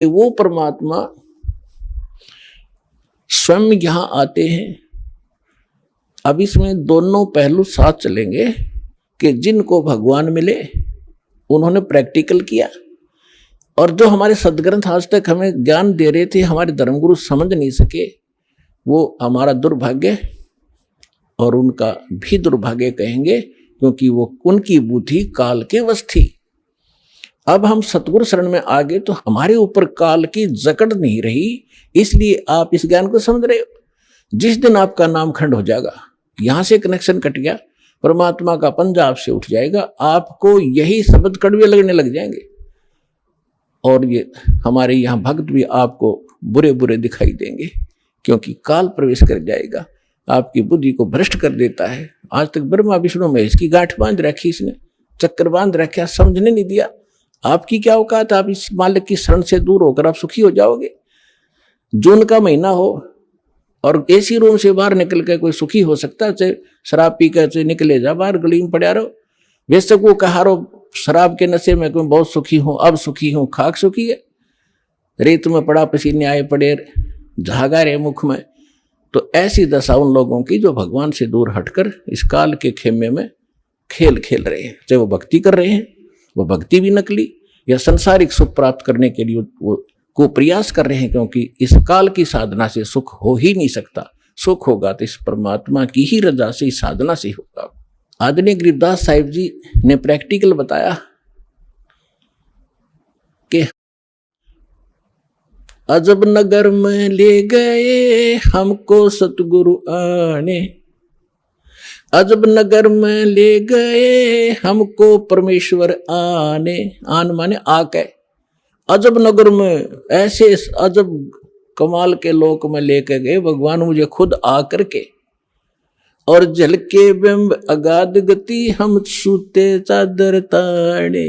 वो परमात्मा स्वयं यहां आते हैं। अब इसमें दोनों पहलू साथ चलेंगे कि जिनको भगवान मिले उन्होंने प्रैक्टिकल किया, और जो हमारे सदग्रंथ आज तक हमें ज्ञान दे रहे थे, हमारे धर्मगुरु समझ नहीं सके, वो हमारा दुर्भाग्य और उनका भी दुर्भाग्य कहेंगे, क्योंकि वो उनकी बुद्धि काल के वश थी। अब हम सतगुरु शरण में आ गए तो हमारे ऊपर काल की जकड़ नहीं रही, इसलिए आप इस ज्ञान को समझ रहे हो। जिस दिन आपका नाम खंड हो जाएगा, यहां से कनेक्शन कट गया, परमात्मा का पंजा आपसे उठ जाएगा, आपको यही शब्द कड़वे लगने लग जाएंगे, और ये हमारे यहाँ भक्त भी आपको बुरे बुरे दिखाई देंगे, क्योंकि काल प्रवेश कर जाएगा, आपकी बुद्धि को भ्रष्ट कर देता है। आज तक ब्रह्मा विष्णु महेश की गांठ बांध रखी, इसने चक्कर बांध रखा, समझने नहीं दिया। आपकी क्या औकात, आप इस मालिक की शरण से दूर होकर आप सुखी हो जाओगे। जून का महीना हो और एसी रूम से बाहर निकल कर कोई सुखी हो सकता है? चाहे शराब पी कर से निकले जा बाहर, गली में पड़ा रहो, वैसे को कहा रहो शराब के नशे में कोई बहुत सुखी हूं, अब सुखी हूं, खाक सुखी है, रेत में पड़ा पसीने आए पड़े, झागा रहे मुख में। तो ऐसी दशा उन लोगों की जो भगवान से दूर हटकर इस काल के खेमे में खेल खेल रहे हैं। चाहे वो भक्ति कर रहे हैं, वो भक्ति भी नकली, या संसारिक सुख प्राप्त करने के लिए वो को प्रयास कर रहे हैं, क्योंकि इस काल की साधना से सुख हो ही नहीं सकता। सुख होगा तो इस परमात्मा की ही रजा से, इस साधना से होगा। आदरणीय गरीबदास साहिब जी ने प्रैक्टिकल बताया कि अजब नगर में ले गए हमको सतगुरु आने, अजब नगर में ले गए हमको परमेश्वर आने। आन माने आके, अजब नगर में ऐसे अजब कमाल के लोक में लेके गए भगवान मुझे खुद आकर के, और झलके बिंब अगाध गति हम सूते चादर ताड़े।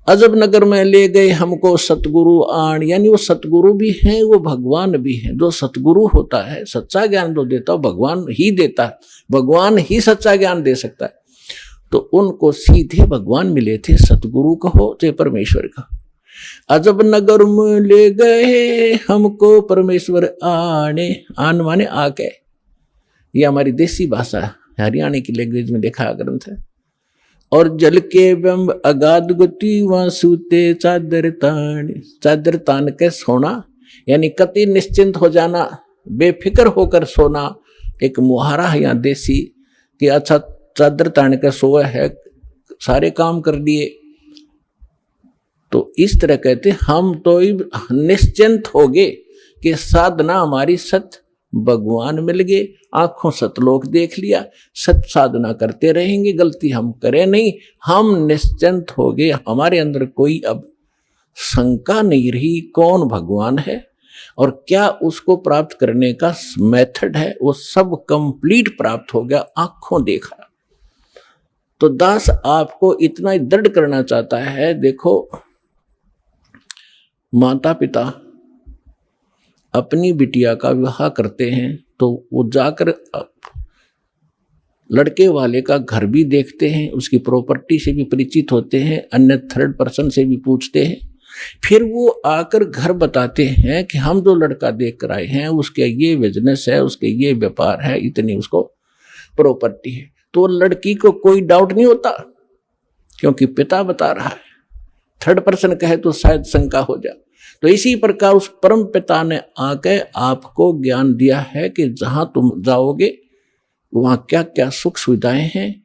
अजब नगर में ले गए हमको सतगुरु आन, यानी वो सतगुरु भी हैं, वो भगवान भी हैं। जो सतगुरु होता है, सच्चा ज्ञान जो देता है भगवान ही देता है, भगवान ही सच्चा ज्ञान दे सकता है। तो उनको सीधे भगवान मिले थे, सतगुरु कहो चाहे परमेश्वर का। अजब नगर में ले गए हमको परमेश्वर आने, आन माने आके, ये हमारी देसी भाषा हरियाणा की लैंग्वेज में देखा ग्रंथ है। और जल के बिंब अगाध गति वहां सूते चादर तान, चादर तान के सोना, यानी कति निश्चिंत हो जाना, बेफिक्र होकर सोना। एक मुहारा है यहाँ देसी कि अच्छा चादर तान के सोए है, सारे काम कर दिए। तो इस तरह कहते हम तो निश्चिंत हो गए कि साधना हमारी सत भगवान मिल गए, आंखों सतलोक देख लिया, सत साधना करते रहेंगे, गलती हम करें नहीं, हम निश्चिंत हो गए। हमारे अंदर कोई अब शंका नहीं रही कौन भगवान है और क्या उसको प्राप्त करने का मेथड है, वो सब कंप्लीट प्राप्त हो गया, आंखों देखा। तो दास आपको इतना ही दृढ़ करना चाहता है। देखो, माता पिता अपनी बिटिया का विवाह करते हैं तो वो जाकर लड़के वाले का घर भी देखते हैं, उसकी प्रॉपर्टी से भी परिचित होते हैं, अन्य थर्ड पर्सन से भी पूछते हैं। फिर वो आकर घर बताते हैं कि हम जो लड़का देख कर आए हैं उसके ये बिजनेस है, उसके ये व्यापार है, इतनी उसको प्रॉपर्टी है। तो लड़की को कोई डाउट नहीं होता, क्योंकि पिता बता रहा है। थर्ड पर्सन कहे तो शायद शंका हो जाए। तो इसी प्रकार उस परम पिता ने आके आपको ज्ञान दिया है कि जहां तुम जाओगे वहां क्या क्या सुख सुविधाएं हैं,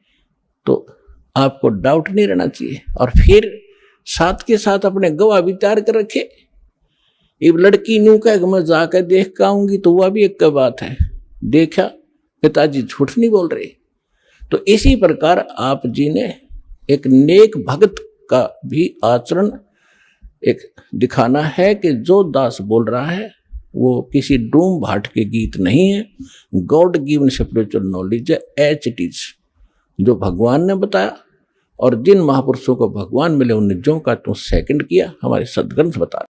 तो आपको डाउट नहीं रहना चाहिए। और फिर साथ के साथ अपने गवाह भी तैयार कर रखे। एक लड़की न्यू कह मैं जाकर देख के आऊंगी तो वह भी एक बात है, देखा पिताजी झूठ नहीं बोल रहे। तो इसी प्रकार आप जी ने एक नेक भक्त का भी आचरण एक दिखाना है कि जो दास बोल रहा है वो किसी डूम भाट के गीत नहीं है, गॉड गिवन स्पिरिचुअल नॉलेज है, एच इट इज, जो भगवान ने बताया। और जिन महापुरुषों को भगवान मिले उन निजों का तो सेकंड किया, हमारे सदग्रंथ बता